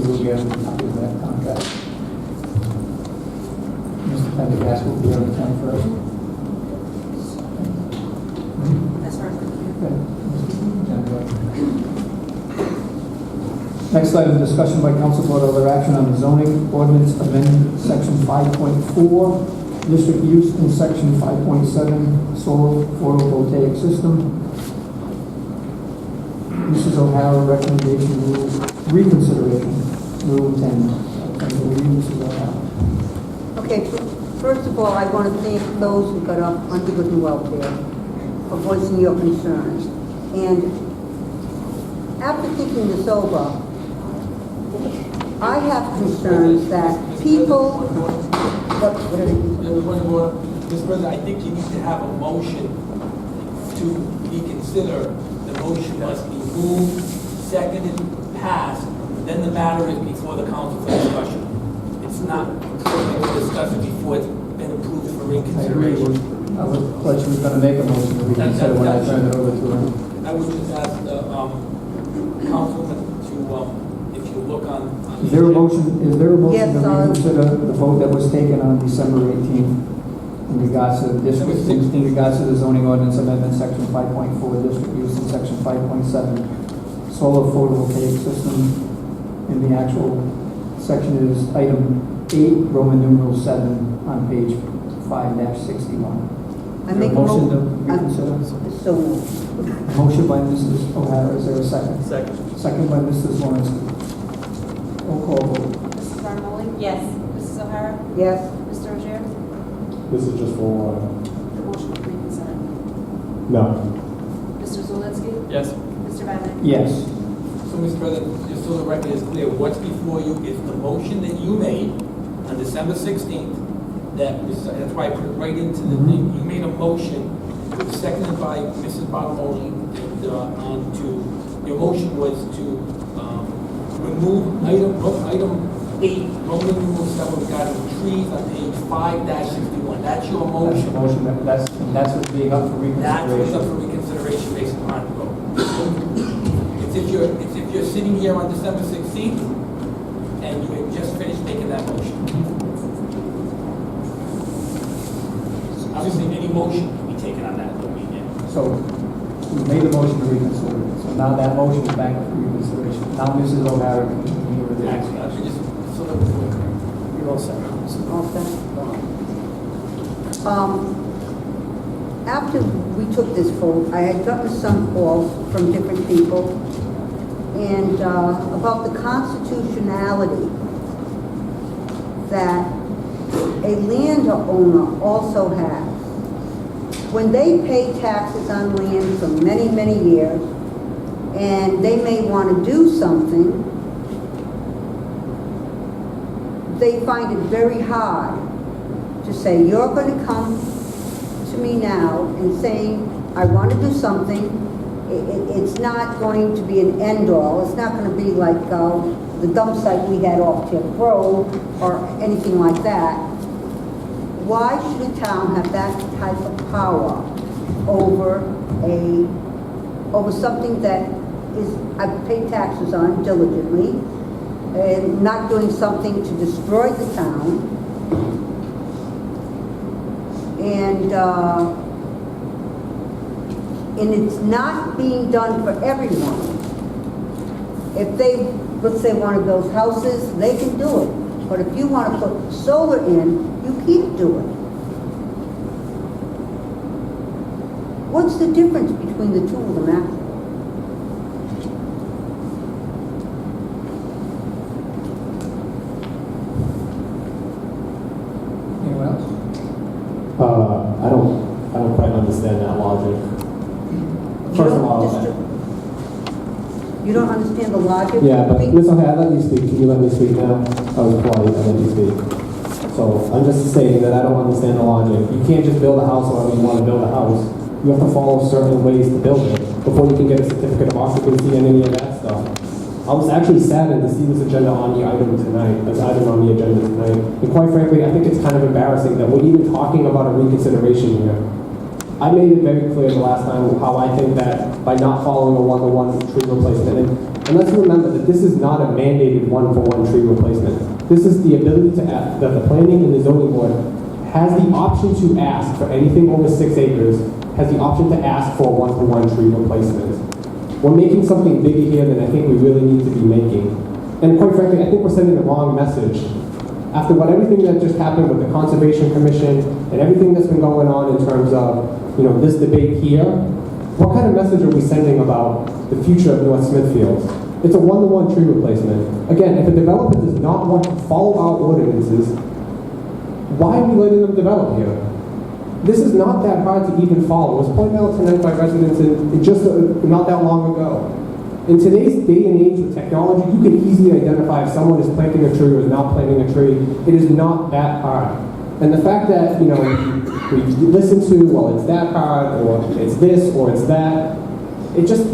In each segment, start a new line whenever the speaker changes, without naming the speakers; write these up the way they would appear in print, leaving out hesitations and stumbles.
will get a copy of that contract. Mr. Pendergast will be here on the 21st.
As far as the
Next item, discussion by council vote other action on the zoning ordinance amendment section 5.4, district use in section 5.7, solar photovoltaic system. Mrs. O'Hara, recommendation rule, reconsideration, rule 10. Mrs. O'Hara.
Okay, first of all, I want to thank those who got up under good and welfare for voicing your concerns. And after thinking this over, I have concerns that people...
Mr. President, I think you need to have a motion to reconsider. The motion must be moved, seconded, passed, then the matter is before the council for discussion. It's not something to discuss it before it's been approved for reconsideration.
I thought she was going to make a motion to reconsider when I turned it over to her.
I would just ask the councilman to, if you look on.
Is there a motion
Yes,
to reconsider the vote that was taken on December 18th in regards to district, in regards to the zoning ordinance amendment section 5.4, district use in section 5.7, solar photovoltaic system, and the actual section is item 8, Roman numeral 7 on page 5-61.
I make a
motion to
motion.
reconsider.
So moved.
Motion by Mrs. O'Hara, is there a second?
Second.
Second by Mrs. Zwolenski. Roll call vote.
Mrs. Bartomioli? Yes. Mrs. O'Hara?
Yes.
Mr. Osier?
This is just for,
The motion to reconsider.
no.
Mr. Zwolenski?
Yes.
Mr. Vadenais?
Yes.
So, Mr. President, just so the record is clear, what's before you is the motion that you made on December 16th, that's why I put it right into the thing. You made a motion, seconded by Mrs. Bartomioli, and your motion was to remove item 8, Roman numeral 7 regarding trees on page 5-61. That's your
That's the
motion.
motion, that's what's being up for
That's what's up
reconsideration.
for reconsideration based upon the vote. It's if you're sitting here on December 16th and you had just finished making that motion. Obviously, any motion can be taken on that, don't we?
So, we made a motion to reconsider it. So now that motion is back up for reconsideration. Now Mrs. O'Hara can continue with the
Actually, I should just, so that we're clear.
You're all set.
All set. After we took this vote, I had gotten some calls from different people and about the constitutionality that a landowner also has. When they pay taxes on land for many, many years, and they may want to do something, they find it very hard to say, you're going to come to me now and saying, I want to do something. It's not going to be an end-all. It's not going to be like the dump site we had off Tip Road or anything like that. Why should a town have that type of power over something that is, I've paid taxes on diligently, and not doing something to destroy the town? And it's not being done for everyone. If they, let's say, want to build houses, they can do it. But if you want to put solar in, you can't do it. What's the difference between the two of them, actually?
Anyone else?
I don't quite understand that logic. First of all,
You don't understand the logic?
yeah, but Ms. O'Hara, let me speak. Can you let me speak now? I was quiet, I let you speak. So I'm just stating that I don't understand the logic. You can't just build a house however you want to build a house. You have to follow certain ways to build it before you can get a certificate of occupancy and any of that stuff. I was actually saddened to see this agenda on the item tonight, this item on the agenda tonight. And quite frankly, I think it's kind of embarrassing that we're even talking about a reconsideration here. I made it very clear the last time how I think that by not following a one-to-one tree replacement, and And let's remember that this is not a mandated one-for-one tree replacement. This is the ability to ask, that the planning and the zoning board has the option to ask for anything over 6 acres, has the option to ask for a one-for-one tree replacement. We're making something bigger here than I think we really need to be making. And quite frankly, I think we're sending the wrong message. After everything that just happened with the Conservation Commission and everything that's been going on in terms of, this debate here, what kind of message are we sending about the future of North Smithfield? It's a one-to-one tree replacement. Again, if a developer does not want to follow our ordinances, why are we letting them develop here? This is not that hard to even follow. It was pointed out tonight by residents just not that long ago. In today's day and age with technology, you can easily identify if someone is planting a tree or is not planting a tree. It is not that hard. And the fact that, we listen to, well, it's that hard, or it's this, or it's that, it just,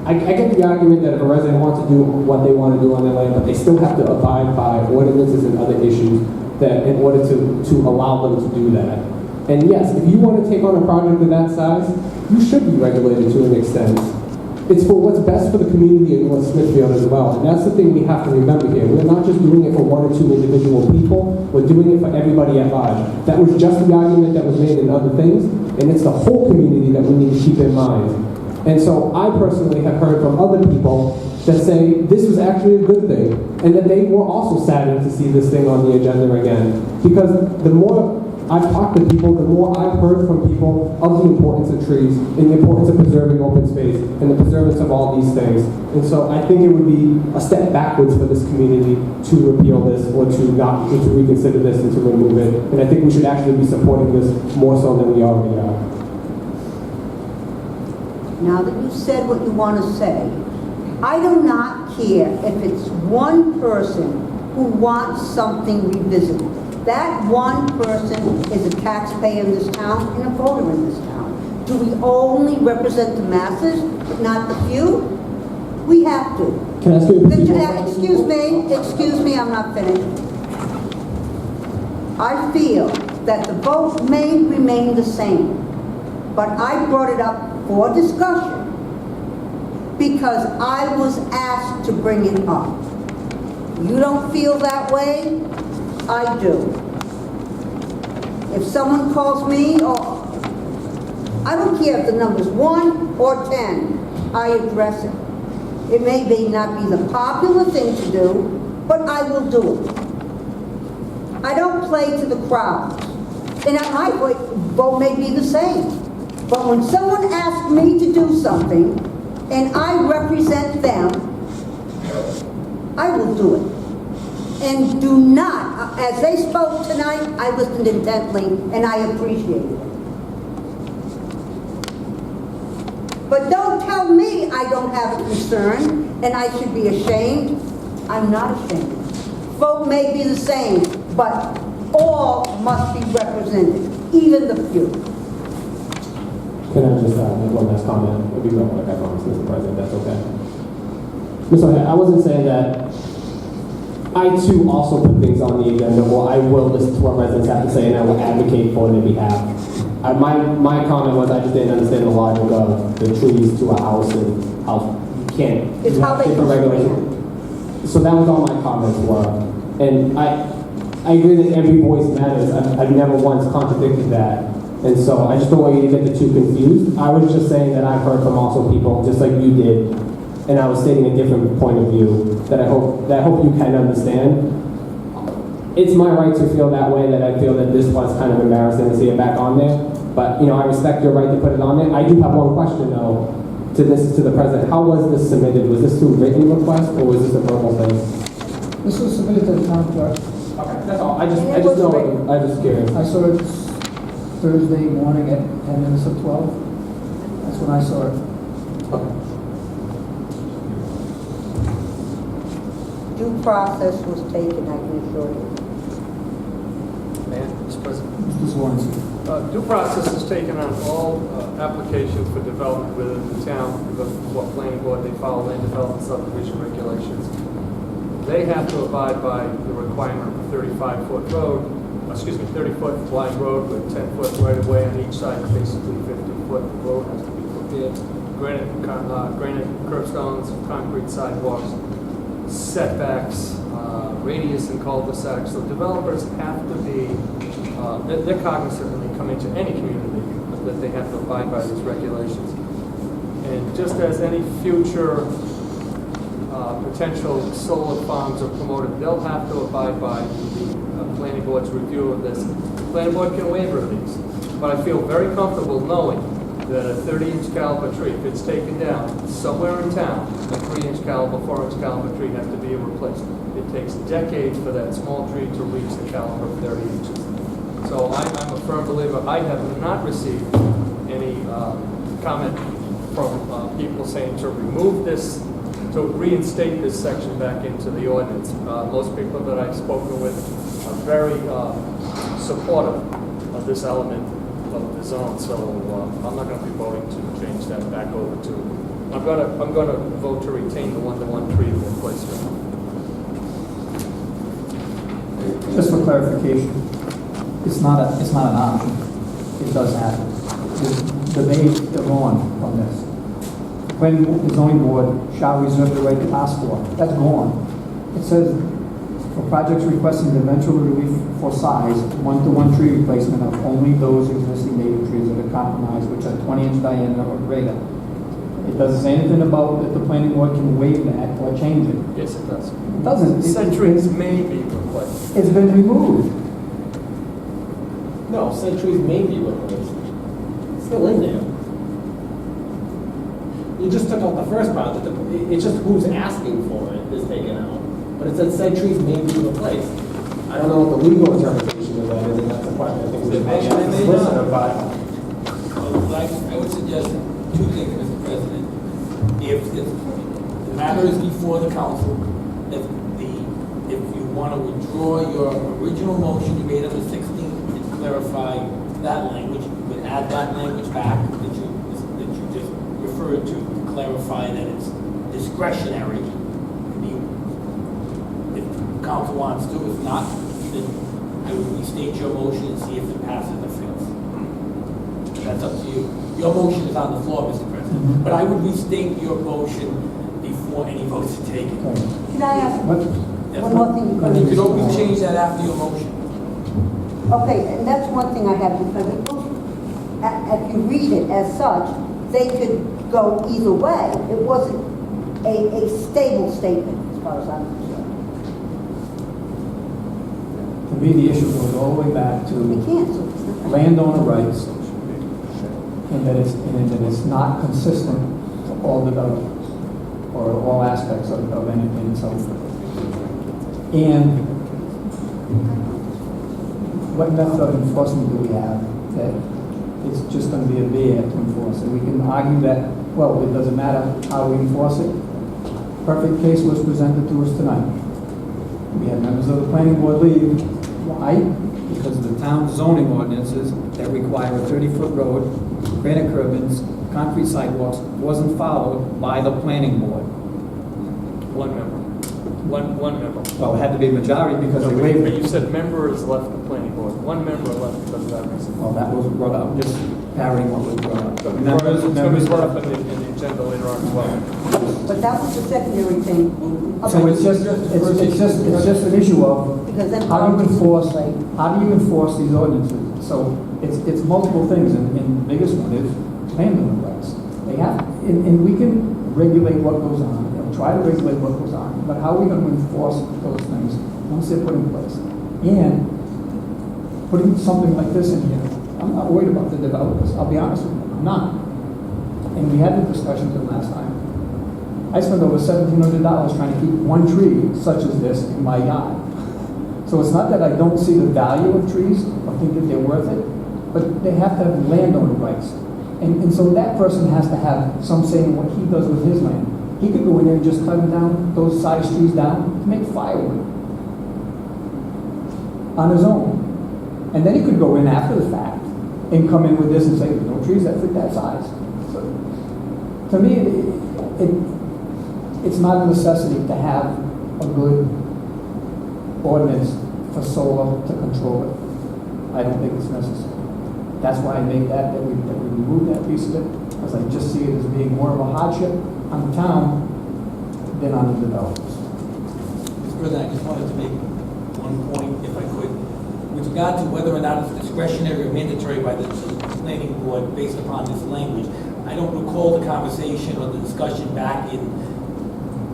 I get the argument that if a resident wants to do what they want to do on their land, but they still have to abide by ordinances and other issues that in order to allow them to do that. And yes, if you want to take on a project of that size, you should be regulated to an extent. It's for what's best for the community of North Smithfield as well. And that's the thing we have to remember here. We're not just doing it for 1 or 2 individual people, we're doing it for everybody at large. That was just the argument that was made in other things, and it's the whole community that we need to keep in mind. And so I personally have heard from other people that say this was actually a good thing, and that they were also saddened to see this thing on the agenda again. Because the more I've talked to people, the more I've heard from people of the importance of trees and the importance of preserving open space and the preservance of all these things. And so I think it would be a step backwards for this community to repeal this or to reconsider this and to remove it. And I think we should actually be supporting this more so than we already are.
Now that you've said what you want to say, I do not care if it's one person who wants something revisited. That one person is a taxpayer in this town and a voter in this town. Do we only represent the masses, but not the few? We have to.
Can I ask you a question?
Excuse me, I'm not finished. I feel that the vote may remain the same, but I brought it up for discussion because I was asked to bring it up. You don't feel that way? I do. If someone calls me, or I don't care if the number's 1 or 10, I address it. It may not be the popular thing to do, but I will do it. I don't play to the crowd. And my vote may be the same. But when someone asks me to do something, and I represent them, I will do it. And do not, as they spoke tonight, I listened intently, and I appreciate it. But don't tell me I don't have a concern, and I should be ashamed. I'm not ashamed. Vote may be the same, but all must be represented, even the few.
Can I just make one last comment? It'll be real quick, I promise, Mr. President, that's okay. Mr. O'Hare, I wasn't saying that I too also put things on the agenda, or I will listen to what residents have to say and I will advocate for their behalf. My comment was I just didn't understand the logic of the trees to a house and how you can't.
It's how they
different regulations. So that was all my comments were. And I agree that every voice matters. I've never once contradicted that. And so I just don't want you to get the two confused. I was just saying that I've heard from also people, just like you did, and I was stating a different point of view that I hope you can understand. It's my right to feel that way, that I feel that this was kind of embarrassing to see it back on there. But, I respect your right to put it on there. I do have one question, though, to the president. How was this submitted? Was this through written request, or was this a verbal thing?
This was submitted to the town clerk.
Okay, that's all. I just curious.
I saw it Thursday morning at 10 minutes of 12. That's when I saw it.
Okay.
Due process was taken, I can assure you.
Mr. President.
Mr. Zwolenski.
Due process is taken on all applications for development within the town, because what planning board they follow land development subdivision regulations. They have to abide by the requirement of a 30-foot wide road with 10-foot right of way on each side, basically 50-foot. The road has to be prepared granite curbstones, concrete sidewalks, setbacks, radius and cul-de-sacs. So developers have to be, they're cognizant when they come into any community that they have to abide by these regulations. And just as any future potential solar farms are promoted, they'll have to abide by the planning board's review of this. The planning board can waiver these, but I feel very comfortable knowing that a 30-inch caliber tree, if it's taken down somewhere in town, a 3-inch caliber, 4-inch caliber tree has to be replaced. It takes decades for that small tree to reach the caliber of 30 inches. So I'm a firm believer. I have not received any comment from people saying to remove this, to reinstate this section back into the ordinance. Most people that I've spoken with are very supportive of this element of the zone, so I'm not going to be voting to change that back over to. I'm going to vote to retain the one-to-one tree replacement.
Just for clarification, it's not an option. It does happen. The debate is on from this. When the zoning board shall reserve the right to ask for, that's gone. It says, for projects requesting dimensional relief for size, one-to-one tree replacement of only those existing native trees that are compromised, which are 20-inch diameter or greater. It doesn't say anything about that the planning board can waive that or change it.
Yes, it does.
It doesn't.
Said trees may be replaced.
It's been removed.
No, said trees may be replaced. It's still in there. You just took out the first part. It's just who's asking for it is taken out. But it said trees may be replaced. I don't know what the legal interpretation of that is, and that's the question I think we should ask the solicitor, but
I would suggest two things, Mr. President. If the matter is before the council, if you want to withdraw your original motion you made on the 16th and clarify that language, you would add that language back that you just referred to clarify that it's discretionary. If council wants to, if not, then I would restate your motion and see if it passes or fails. That's up to you. Your motion is on the floor, Mr. President, but I would restate your motion before any votes are taken.
Can I ask
What?
one more thing?
And you could always change that after your motion.
Okay, and that's one thing I have, because if you read it as such, they could go either way. It wasn't a stable statement, as far as I'm concerned.
To me, the issue goes all the way back
We
to
can't, so it's not.
landowner rights, and that it's not consistent to all developers or all aspects of anything. So, and what method of enforcement do we have that it's just going to be a bear to enforce? And we can argue that, well, it doesn't matter how we enforce it. Perfect case was presented to us tonight. We had members of the planning board leave. Why? Because of the town zoning ordinances that require a 30-foot road, granite curbings, concrete sidewalks, wasn't followed by the planning board.
One member. One member.
Well, it had to be a majority because
No,
they
but
waived it.
you said members left the planning board. One member left because of that reason.
Well, that was brought up, just parroting what was brought up.
It's going to be brought up in the agenda later on as well.
But that was the secondary thing.
So it's just an issue of
Because then
how do you enforce,
like,
how do you enforce these ordinances? So it's multiple things, and the biggest one is landowner rights. They have, and we can regulate what goes on, try to regulate what goes on, but how are we going to enforce those things once they're put in place? And putting something like this in here, I'm not worried about the developers, I'll be honest with you, I'm not. And we had the discussion the last time. I spent over $1,700 trying to keep one tree such as this in my yard. So it's not that I don't see the value of trees or think that they're worth it, but they have to have landowner rights. And so that person has to have some say in what he does with his land. He could go in there and just cut down those size trees down to make firewood on his own. And then he could go in after the fact and come in with this and say, there's no trees that fit that size. So, to me, it's not a necessity to have a good ordinance for solar to control it. I don't think it's necessary. That's why I made that we remove that piece of it. because I just see it as being more of a hardship on the town than on the developers.
Mr. President, I just wanted to make one point, if I could. With regard to whether or not it's discretionary or mandatory by the planning board based upon this language, I don't recall the conversation or the discussion back in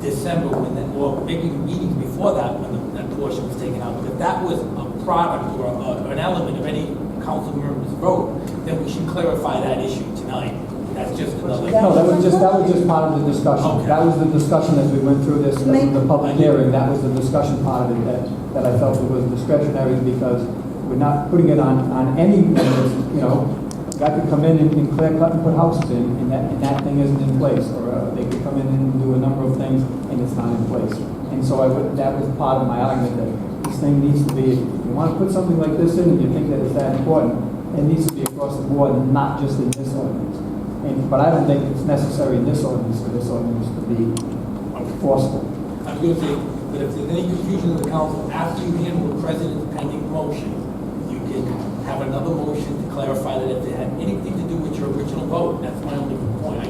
December when that, or maybe meetings before that when that portion was taken out. But if that was a product or an element of any council member's vote, then we should clarify that issue tonight. That's just another.
No, that was just part of the discussion.
Okay.
That was the discussion as we went through this, the public hearing, that was the discussion part of it, that I felt it was discretionary because we're not putting it on any, you know, that could come in and clear cut and put houses in, and that thing isn't in place, or they could come in and do a number of things, and it's not in place. And so that was part of my argument, that this thing needs to be, if you want to put something like this in, and you think that it's that important, it needs to be across the board, and not just in this ordinance. But I don't think it's necessary in this ordinance for this ordinance to be enforceable.
I was going to say, but if there's any confusion in the council, after you handle the president's pending motion, you can have another motion to clarify that if it had anything to do with your original vote. That's my only point.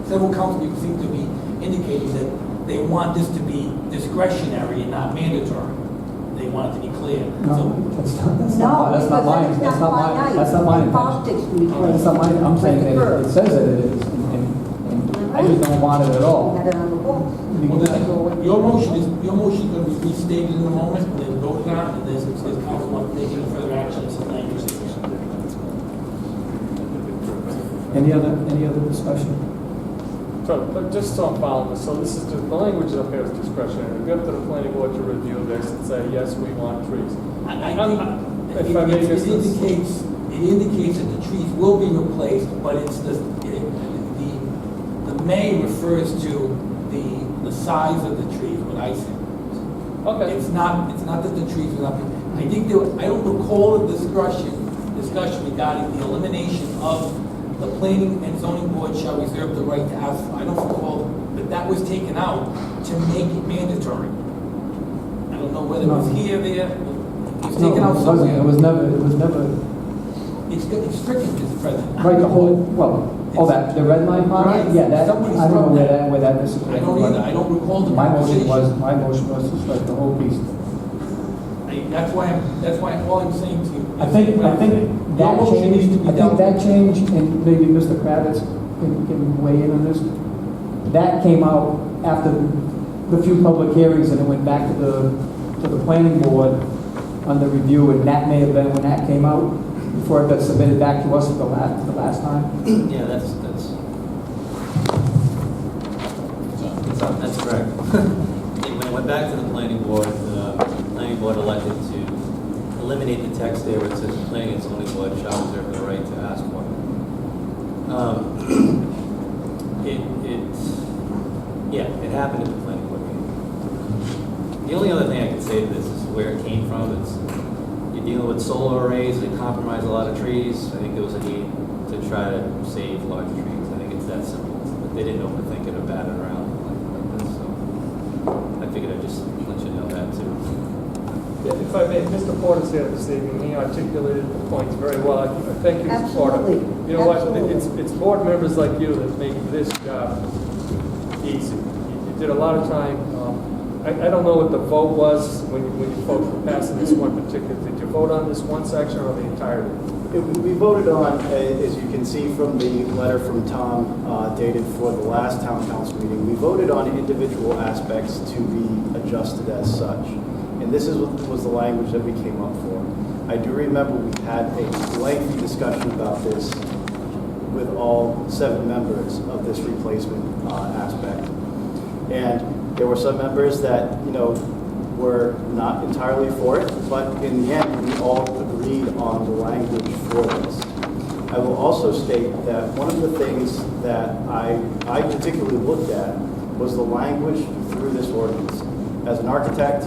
Several council people seem to be indicating that they want this to be discretionary and not mandatory. They want it to be clear. So,
That's not my intention. That's not my, I'm saying that it says that it is, and I just don't want it at all.
Had it on the books.
well, then, your motion is going to be restated in a moment, and then voted on, and this council wants to take any further action. It's a language.
Any other discussion?
So, but just so I'm following this, so this is, the language up here is discretionary. We go up to the planning board to review this and say, yes, we want trees.
I think
If I may
it
just-
indicates that the trees will be replaced, but it's the may refers to the size of the trees, what I see.
Okay.
It's not that the trees will not be, I don't recall a discussion regarding the elimination of the planning and zoning board shall reserve the right to ask, I don't recall, but that was taken out to make it mandatory. I don't know whether it was here, there, it was taken out somewhere.
It was never,
It's stricken, Mr. President.
right, the whole, the red line part?
Right.
Yeah, that, I
Somebody's
don't know
from that.
where that is.
I don't either, I don't recall the
My motion
conversation.
was to strike the whole piece.
That's why all I'm saying to you.
I think
Your
that
motion needs to
change,
be
I think
dealt
that
with.
change, and maybe Mr. Kravitz can weigh in on this, that came out after the few public hearings, and it went back to the planning board under review, and that may have been when that came out, before it got submitted back to us the last time.
Yeah, that's correct. When it went back to the planning board elected to eliminate the text there where it says the planning and zoning board shall reserve the right to ask for it happened at the planning board meeting. The only other thing I can say to this is where it came from. You're dealing with solar arrays, they compromise a lot of trees. I think there was a need to try to save large trees. I think it's that simple. But they didn't overthink it or bat it around like this. So I figured I'd just let you know that too.
Yeah, if I may, Mr. Porter's here this evening, he articulated the points very well. I thank you, Mr. Porter.
Absolutely.
You know what,
Absolutely.
it's board members like you that make this job easy. You did a lot of time, I don't know what the vote was when you folks were passing this one particular, did you vote on this one section or the entirety?
We voted on, as you can see from the letter from Tom dated for the last town council meeting, we voted on individual aspects to be adjusted as such. And this was the language that we came up for. I do remember we had a lengthy discussion about this with all 7 members of this replacement aspect. And there were some members that, were not entirely for it, but in the end, we all agreed on the language for this. I will also state that one of the things that I particularly looked at was the language through this ordinance. As an architect,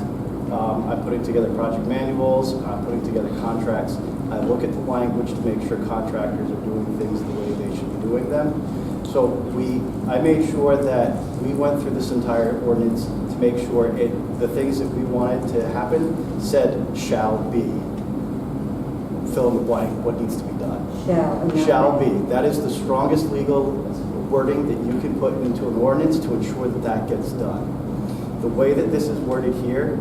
I'm putting together project manuals, I'm putting together contracts. I look at the language to make sure contractors are doing things the way they should be doing them. So I made sure that we went through this entire ordinance to make sure the things that we wanted to happen said shall be fill in the blank, what needs to be done.
and
Shall be. That is the strongest legal wording that you can put into an ordinance to ensure that that gets done. The way that this is worded here,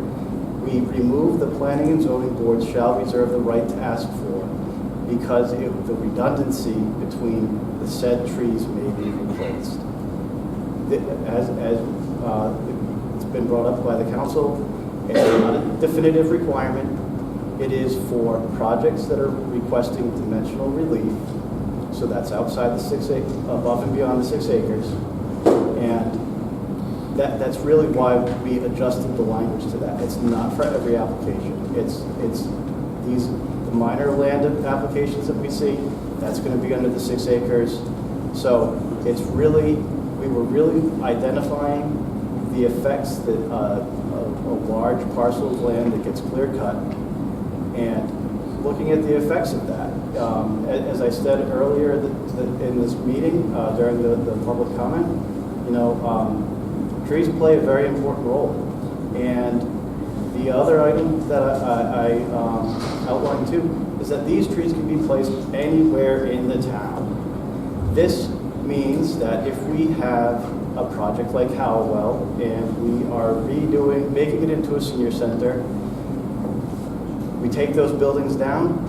we remove the planning and zoning boards shall reserve the right to ask for, because the redundancy between the said trees may be replaced. As it's been brought up by the council, it's not a definitive requirement. It is for projects that are requesting dimensional relief, so that's outside the 6 acres, above and beyond the 6 acres. And that's really why we adjusted the language to that. It's not for every application. It's the minor land applications that we see, that's going to be under the 6 acres. So it's really, we were really identifying the effects that a large parcel of land that gets clear cut, and looking at the effects of that. As I said earlier in this meeting, during the public comment, trees play a very important role. And the other item that I outlined too is that these trees can be placed anywhere in the town. This means that if we have a project like Howell and we are making it into a senior center, we take those buildings down,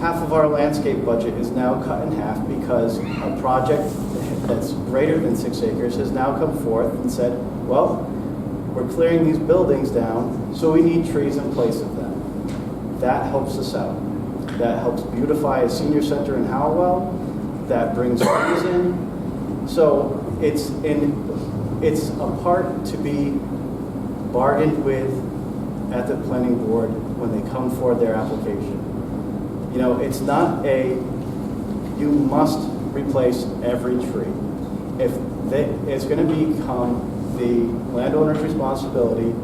half of our landscape budget is now cut in half because a project that's greater than 6 acres has now come forth and said, well, we're clearing these buildings down, so we need trees in place of them. That helps us out. That helps beautify a senior center in Howell. That brings trees in. So it's a part to be bargained with at the planning board when they come for their application. It's not you must replace every tree. It's going to become the landowner's responsibility